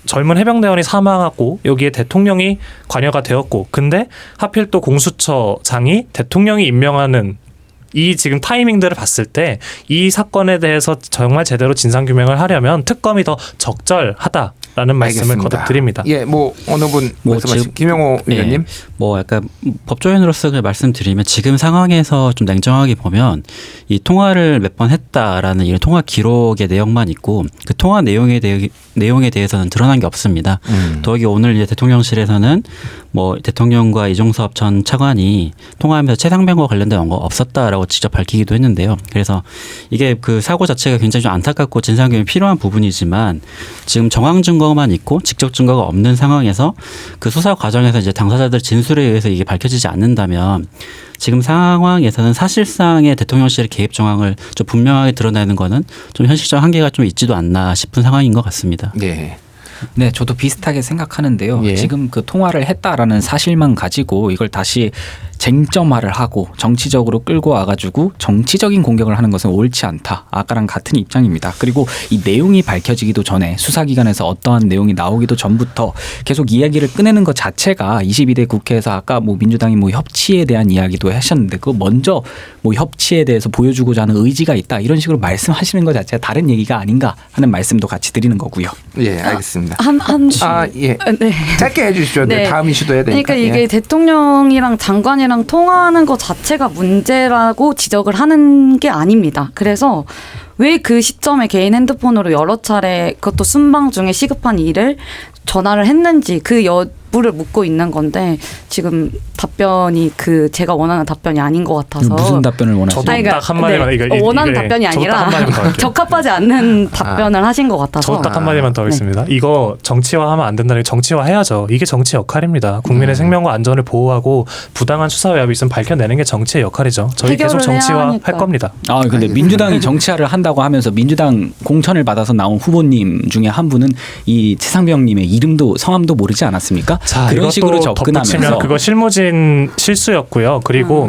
젊은 해병대원이 사망하고 여기에 대통령이 관여가 되었고 근데 하필 또 공수처장이 대통령이 임명하는 이 지금 타이밍들을 봤을 때 이 사건에 대해서 정말 제대로 진상규명을 하려면 특검이 더 적절하다라는 말씀을 거듭드립니다. 어느 분 말씀하신 김영호 의원님. 약간 법조인으로서 말씀드리면 지금 상황에서 좀 냉정하게 보면 이 통화를 몇 번 했다라는 이런 통화 기록의 내용만 있고 그 통화 내용에 대해서는 드러난 게 없습니다. 더욱이 오늘 이제 대통령실에서는 대통령과 이종섭 전 차관이 통화하면서 최상병과 관련된 언거 없었다라고 직접 밝히기도 했는데요. 그래서 이게 그 사고 자체가 굉장히 좀 안타깝고 진상규명이 필요한 부분이지만 지금 정황 증거만 있고 직접 증거가 없는 상황에서 그 수사 과정에서 이제 당사자들 진술에 의해서 이게 밝혀지지 않는다면 지금 상황에서는 사실상의 대통령실의 개입 정황을 좀 분명하게 드러내는 거는 좀 현실적 한계가 좀 있지도 않나 싶은 상황인 것 같습니다. 네, 저도 비슷하게 생각하는데요. 지금 그 통화를 했다라는 사실만 가지고 이걸 다시 쟁점화를 하고 정치적으로 끌고 와가지고 정치적인 공격을 하는 것은 옳지 않다. 아까랑 같은 입장입니다. 그리고 이 내용이 밝혀지기도 전에 수사기관에서 어떠한 내용이 나오기도 전부터 계속 이야기를 꺼내는 것 자체가 22대 국회에서 아까 민주당이 협치에 대한 이야기도 하셨는데 그거 먼저 협치에 대해서 보여주고자 하는 의지가 있다. 이런 식으로 말씀하시는 것 자체가 다른 얘기가 아닌가 하는 말씀도 같이 드리는 거고요. 알겠습니다. 네. 짧게 해주시죠. 네. 다음 이슈도 해야 되니까. 그러니까 이게 대통령이랑 장관이랑 통화하는 것 자체가 문제라고 지적을 하는 게 아닙니다. 그래서 왜 그 시점에 개인 핸드폰으로 여러 차례 그것도 순방 중에 시급한 일을 전화를 했는지 그 납부를 묻고 있는 건데 지금 답변이 제가 원하는 답변이 아닌 것 같아서 무슨 답변을 원하시나요? 저도 아니, 그러니까 딱 한마디만 원하는 이게 답변이 저도 딱 아니라 한마디만 더 할게요. 적합하지 않는 답변을 하신 것 같아서 저도 딱 한마디만 더 하겠습니다. 이거 정치화하면 안 된다는 게 정치화해야죠. 이게 정치 역할입니다. 국민의 생명과 안전을 보호하고 부당한 수사 외압이 있으면 밝혀내는 게 정치의 역할이죠. 저희 계속 해결을 해야 정치화할 하니까. 겁니다. 근데 민주당이 정치화를 한다고 하면서 민주당 공천을 받아서 나온 후보님 중에 한 분은 이 최상병님의 이름도 성함도 모르지 않았습니까? 그런 식으로 접근하면서 덧붙이면 그거 실무진 실수였고요. 그리고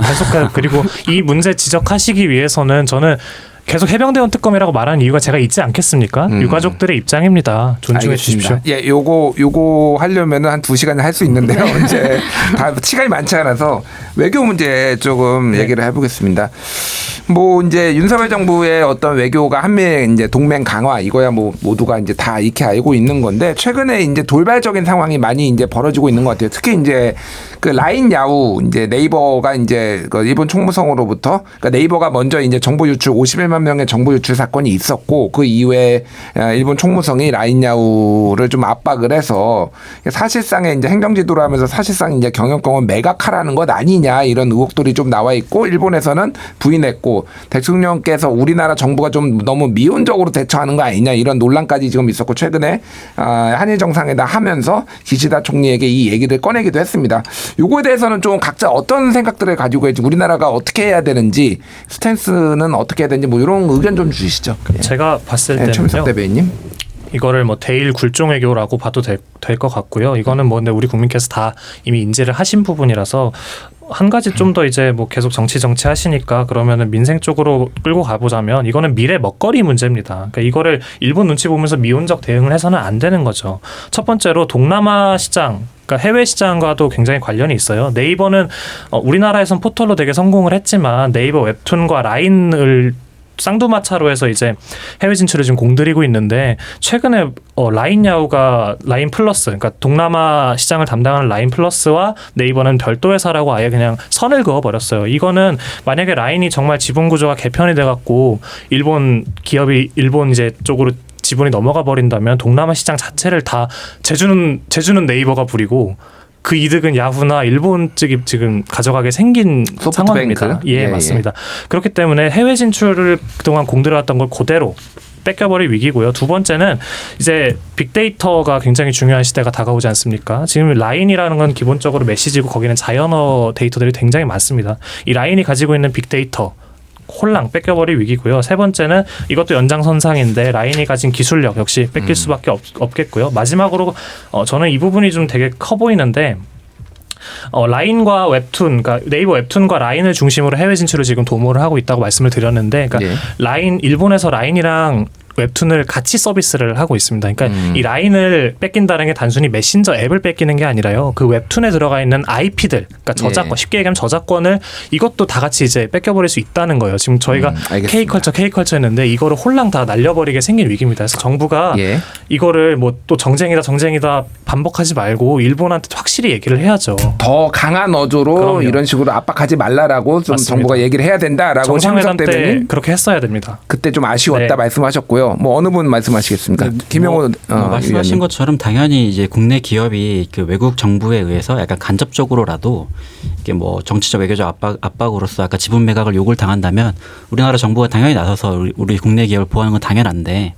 그리고 이 문제 지적하시기 위해서는 저는 계속 해병대원 특검이라고 말하는 이유가 제가 있지 않겠습니까? 유가족들의 입장입니다. 존중해 알겠습니다. 주십시오. 예, 요거 하려면은 한 2시간 할 수 있는데요. 이제 다 시간이 많지 않아서 외교 문제 조금 얘기를 해보겠습니다. 뭐 이제 윤석열 정부의 어떤 외교가 한미 이제 동맹 강화 이거야 뭐 모두가 이제 다 익히 알고 있는 건데 최근에 이제 돌발적인 상황이 많이 이제 벌어지고 있는 것 같아요. 특히 이제 그 라인 야후 이제 네이버가 이제 그 일본 총무성으로부터 그러니까 네이버가 먼저 이제 정보 유출 51만 명의 정보 유출 사건이 있었고 그 이후에 일본 총무성이 라인 야후를 좀 압박을 해서 사실상의 이제 행정지도를 하면서 사실상 이제 경영권을 매각하라는 것 아니냐 이런 의혹들이 좀 나와 있고 일본에서는 부인했고 대통령께서 우리나라 정부가 좀 너무 미온적으로 대처하는 거 아니냐 이런 논란까지 지금 있었고 최근에 한일 정상회담 하면서 기시다 총리에게 이 얘기를 꺼내기도 했습니다. 요거에 대해서는 좀 각자 어떤 생각들을 가지고 있지 우리나라가 어떻게 해야 되는지 스탠스는 어떻게 해야 되는지 뭐 이런 의견 좀 주시죠. 제가 봤을 때는요. 최민석 대변인님. 이거를 뭐 대일 굴종외교라고 봐도 될 것 같고요. 이거는 뭐 근데 우리 국민께서 다 이미 인지를 하신 부분이라서 한 가지 좀 더 이제 뭐 계속 정치 하시니까 그러면은 민생 쪽으로 끌고 가보자면 이거는 미래 먹거리 문제입니다. 그러니까 이거를 일본 눈치 보면서 미온적 대응을 해서는 안 되는 거죠. 첫 번째로 동남아 시장 그러니까 해외 시장과도 굉장히 관련이 있어요. 네이버는 우리나라에선 포털로 되게 성공을 했지만 네이버 웹툰과 라인을 쌍두마차로 해서 이제 해외 진출을 지금 공들이고 있는데 최근에 라인 야후가 라인 플러스 그러니까 동남아 시장을 담당하는 라인 플러스와 네이버는 별도 회사라고 아예 그냥 선을 그어버렸어요. 이거는 만약에 라인이 정말 지분 구조가 개편이 돼갖고 일본 기업이 일본 이제 쪽으로 지분이 넘어가 버린다면 동남아 시장 자체를 다 제주는 네이버가 부리고 그 이득은 야후나 일본 측이 지금 가져가게 생긴 상황입니다. 예, 맞습니다. 그렇기 때문에 해외 진출을 그동안 공들여왔던 걸 그대로 뺏겨버릴 위기고요. 두 번째는 이제 빅데이터가 굉장히 중요한 시대가 다가오지 않습니까? 지금 라인이라는 건 기본적으로 메시지고 거기는 자연어 데이터들이 굉장히 많습니다. 이 라인이 가지고 있는 빅데이터 홀랑 뺏겨버릴 위기고요. 세 번째는 이것도 연장선상인데 라인이 가진 기술력 역시 뺏길 수밖에 없겠고요. 마지막으로 저는 이 부분이 좀 되게 커 보이는데 라인과 웹툰, 그러니까 네이버 웹툰과 라인을 중심으로 해외 진출을 지금 도모를 하고 있다고 말씀을 드렸는데, 그러니까 라인 일본에서 라인이랑 웹툰을 같이 서비스를 하고 있습니다. 그러니까 이 라인을 뺏긴다는 게 단순히 메신저 앱을 뺏기는 게 아니라요. 그 웹툰에 들어가 있는 IP들, 그러니까 저작권, 쉽게 얘기하면 저작권을 이것도 다 같이 이제 뺏겨버릴 수 있다는 거예요. 지금 저희가 K컬처 했는데 이거를 홀랑 다 날려버리게 생긴 위기입니다. 그래서 정부가 이거를 뭐 또 정쟁이다 반복하지 말고 일본한테 확실히 얘기를 해야죠. 더 강한 어조로 그럼요. 이런 식으로 압박하지 말라라고 좀 맞습니다. 정부가 얘기를 해야 된다라고 정상회담 때 그렇게 했어야 됩니다. 그때 좀 아쉬웠다 말씀하셨고요. 뭐 어느 분 말씀하시겠습니까? 김영호 말씀하신 것처럼 당연히 이제 국내 기업이 그 외국 정부에 의해서 약간 간접적으로라도 이게 뭐 정치적 외교적 압박으로서 아까 지분 매각을 요구를 당한다면 우리나라 정부가 당연히 나서서 우리 국내 기업을 보호하는 건 당연한데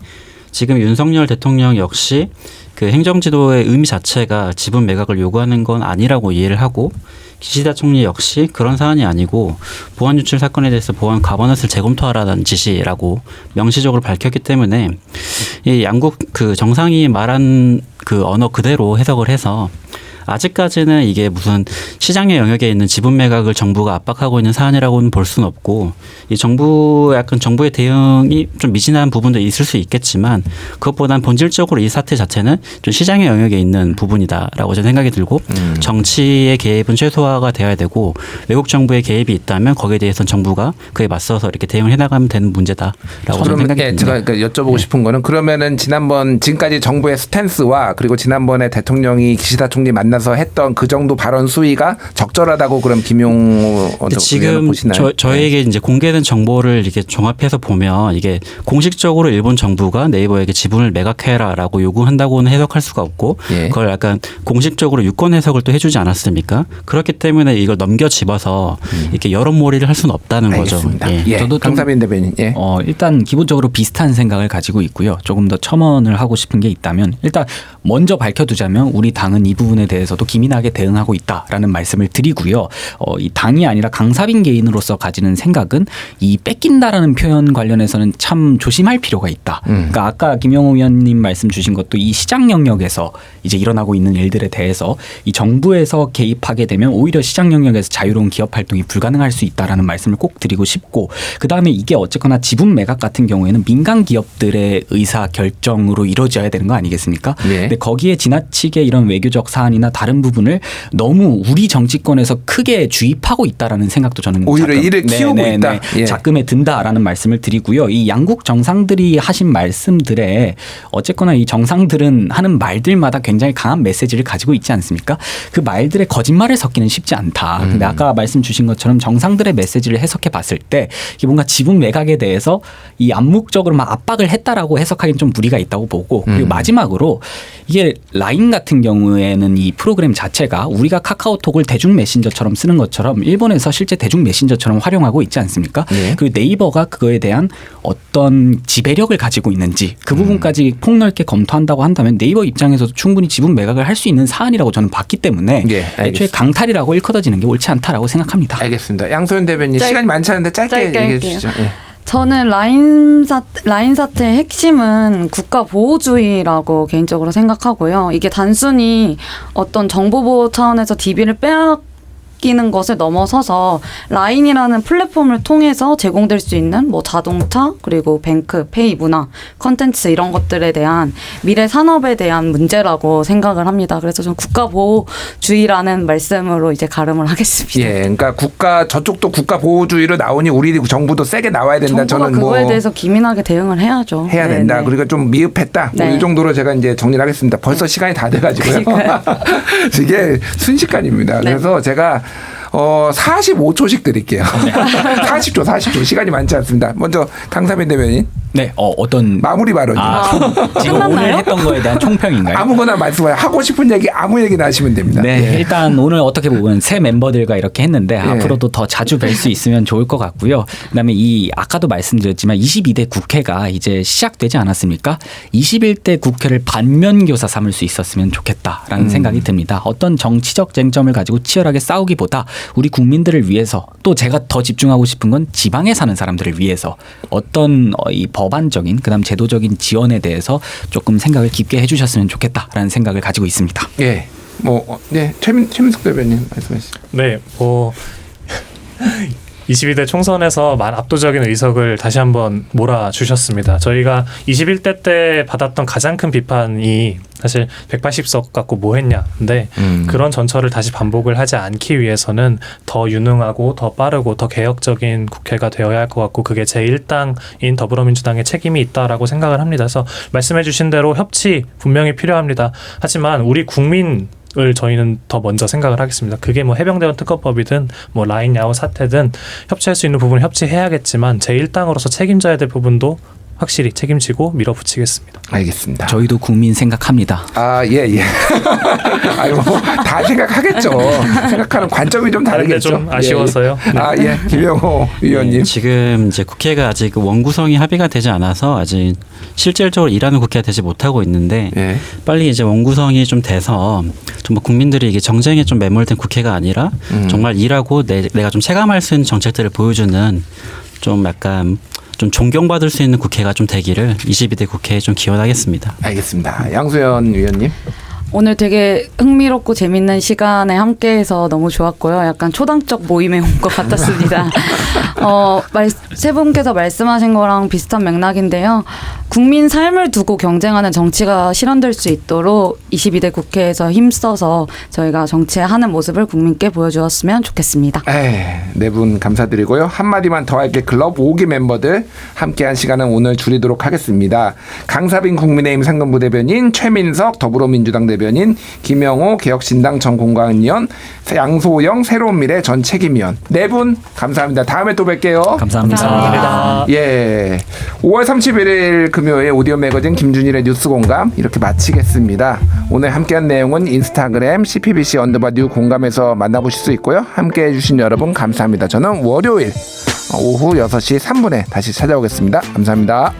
지금 윤석열 대통령 역시 그 행정지도의 의미 자체가 지분 매각을 요구하는 건 아니라고 이해를 하고 기시다 총리 역시 그런 사안이 아니고 보안 유출 사건에 대해서 보안 가버넌스를 재검토하라는 지시라고 명시적으로 밝혔기 때문에 이 양국 그 정상이 말한 그 언어 그대로 해석을 해서 아직까지는 이게 무슨 시장의 영역에 있는 지분 매각을 정부가 압박하고 있는 사안이라고는 볼 수는 없고 이 정부의 대응이 좀 미진한 부분도 있을 수 있겠지만 그것보다는 본질적으로 이 사태 자체는 좀 시장의 영역에 있는 부분이다라고 저는 생각이 들고 정치의 개입은 최소화가 돼야 되고 외국 정부의 개입이 있다면 거기에 대해서는 정부가 그에 맞서서 이렇게 대응을 해나가면 되는 문제다라고 저는 생각이 듭니다. 제가 그러니까 여쭤보고 싶은 거는 그러면은 지금까지 정부의 스탠스와 그리고 지난번에 대통령이 기시다 총리 만났을 만나서 했던 그 정도 발언 수위가 적절하다고 그럼 김용호 근데 지금 보시나요? 저에게 이제 공개된 정보를 이렇게 종합해서 보면 이게 공식적으로 일본 정부가 네이버에게 지분을 매각해라라고 요구한다고는 해석할 수가 없고 예. 그걸 약간 공식적으로 유권 해석을 또 해주지 않았습니까? 그렇기 때문에 이걸 넘겨집어서 이렇게 여론몰이를 할 수는 없다는 알겠습니다. 거죠. 예. 저도 좀- 강사빈 대변인. 예. 일단 기본적으로 비슷한 생각을 가지고 있고요. 조금 더 첨언을 하고 싶은 게 있다면 일단 먼저 밝혀두자면 우리 당은 이 부분에 대해서도 기민하게 대응하고 있다라는 말씀을 드리고요. 이 당이 아니라 강사빈 개인으로서 가지는 생각은 이 뺏긴다라는 표현 관련해서는 참 조심할 필요가 있다. 그러니까 아까 김영호 위원님 말씀 주신 것도 이 시장 영역에서 이제 일어나고 있는 일들에 대해서 이 정부에서 개입하게 되면 오히려 시장 영역에서 자유로운 기업 활동이 불가능할 수 있다라는 말씀을 꼭 드리고 싶고 그다음에 이게 어쨌거나 지분 매각 같은 경우에는 민간 기업들의 의사 결정으로 이루어져야 되는 거 아니겠습니까? 예. 근데 거기에 지나치게 이런 외교적 사안이나 다른 부분을 너무 우리 정치권에서 크게 주입하고 있다라는 생각도 저는 오히려 이를 키우고 있다. 예. 자금에 든다라는 말씀을 드리고요. 이 양국 정상들이 하신 말씀들에 어쨌거나 이 정상들은 하는 말들마다 굉장히 강한 메시지를 가지고 있지 않습니까? 그 말들에 거짓말을 섞기는 쉽지 않다. 근데 아까 말씀 주신 것처럼 정상들의 메시지를 해석해 봤을 때 이게 뭔가 지분 매각에 대해서 이 암묵적으로 막 압박을 했다라고 해석하기는 좀 무리가 있다고 보고 그리고 마지막으로 이게 라인 같은 경우에는 이 프로그램 자체가 우리가 카카오톡을 대중 메신저처럼 쓰는 것처럼 일본에서 실제 대중 메신저처럼 활용하고 있지 않습니까? 예. 그리고 네이버가 그거에 대한 어떤 지배력을 가지고 있는지 그 부분까지 폭넓게 검토한다고 한다면 네이버 입장에서도 충분히 지분 매각을 할 수 있는 사안이라고 저는 봤기 때문에 예, 애초에 알겠습니다. 강탈이라고 일컬어지는 게 옳지 않다라고 생각합니다. 알겠습니다. 양소연 대변인 시간이 많지 않은데 짧게 짧게 얘기해 할게요. 주시죠. 예. 저는 라인 사태의 핵심은 국가 보호주의라고 개인적으로 생각하고요. 이게 단순히 어떤 정보 보호 차원에서 DB를 빼앗기는 것을 넘어서서 라인이라는 플랫폼을 통해서 제공될 수 있는 뭐 자동차 그리고 뱅크, 페이 문화, 컨텐츠 이런 것들에 대한 미래 산업에 대한 문제라고 생각을 합니다. 그래서 저는 국가 보호주의라는 말씀으로 이제 가름을 하겠습니다. 예, 그러니까 저쪽도 국가 보호주의로 나오니 우리 정부도 세게 나와야 된다. 정부가 저는 뭐 그거에 대해서 기민하게 대응을 해야죠. 해야 네, 된다. 네. 그리고 좀 미흡했다. 네. 이 정도로 제가 이제 정리를 하겠습니다. 벌써 시간이 다 돼가지고요. 이게 순식간입니다. 네. 그래서 제가 45초씩 드릴게요. 40초 시간이 많지 않습니다. 먼저 강사빈 대변인 네, 어떤 마무리 발언. 지금 오늘 끝났나요? 했던 거에 대한 총평인가요? 아무거나 말씀하세요. 하고 싶은 얘기 아무 얘기나 하시면 됩니다. 네, 예. 일단 오늘 어떻게 보면 새 멤버들과 이렇게 했는데 앞으로도 더 자주 뵐 수 있으면 좋을 것 같고요. 그다음에 아까도 말씀드렸지만 22대 국회가 이제 시작되지 않았습니까? 21대 국회를 반면교사 삼을 수 있었으면 좋겠다라는 생각이 듭니다. 어떤 정치적 쟁점을 가지고 치열하게 싸우기보다 우리 국민들을 위해서 또 제가 더 집중하고 싶은 건 지방에 사는 사람들을 위해서 어떤 이 법안적인 그다음 제도적인 지원에 대해서 조금 생각을 깊게 해주셨으면 좋겠다라는 생각을 가지고 있습니다. 예. 네. 최민숙 대변인 말씀하시죠. 네, 22대 총선에서 압도적인 의석을 다시 한번 몰아주셨습니다. 저희가 21대 때 받았던 가장 큰 비판이 사실 180석 갖고 뭐 했냐. 근데 그런 전철을 다시 반복을 하지 않기 위해서는 더 유능하고 더 빠르고 더 개혁적인 국회가 되어야 할 것 같고 그게 제1당인 더불어민주당의 책임이 있다라고 생각을 합니다. 그래서 말씀해 주신 대로 협치 분명히 필요합니다. 하지만 우리 국민 을 저희는 더 먼저 생각을 하겠습니다. 그게 뭐 해병대원 특검법이든 뭐 라인 야후 사태든 협치할 수 있는 부분은 협치해야겠지만 제1당으로서 책임져야 될 부분도 확실히 책임지고 밀어붙이겠습니다. 알겠습니다. 저희도 국민 생각합니다. 예. 아이고, 다 생각하겠죠. 생각하는 관점이 좀 다르겠죠. 좀 아쉬워서요. 예. 김영호 의원님. 지금 이제 국회가 아직 원구성이 합의가 되지 않아서 아직 실질적으로 일하는 국회가 되지 못하고 있는데 예. 빨리 이제 원구성이 좀 돼서 좀 국민들이 이게 정쟁에 좀 매몰된 국회가 아니라 정말 일하고 내가 좀 체감할 수 있는 정책들을 보여주는 좀 약간 좀 존경받을 수 있는 국회가 좀 되기를 22대 국회에 좀 기원하겠습니다. 알겠습니다. 양소연 위원님. 오늘 되게 흥미롭고 재밌는 시간에 함께해서 너무 좋았고요. 약간 초당적 모임에 온 것 같았습니다. 세 분께서 말씀하신 거랑 비슷한 맥락인데요. 국민 삶을 두고 경쟁하는 정치가 실현될 수 있도록 22대 국회에서 힘써서 저희가 정치하는 모습을 국민께 보여주었으면 좋겠습니다. 네 분 감사드리고요. 한마디만 더 할게 클럽 5기 멤버들 함께한 시간은 오늘 줄이도록 하겠습니다. 강사빈 국민의힘 상근부대변인, 최민석 더불어민주당 대변인, 김영호 개혁신당 전 공관위원, 양소영 새로운미래 전 책임위원 네 분 감사합니다. 다음에 또 뵐게요. 감사합니다. 예, 5월 31일 금요일 오디오 매거진 김준일의 뉴스공감 이렇게 마치겠습니다. 오늘 함께한 내용은 인스타그램 CPBC_뉴 공감에서 만나보실 수 있고요. 함께해 주신 여러분 감사합니다. 저는 월요일 오후 6시 3분에 다시 찾아오겠습니다. 감사합니다.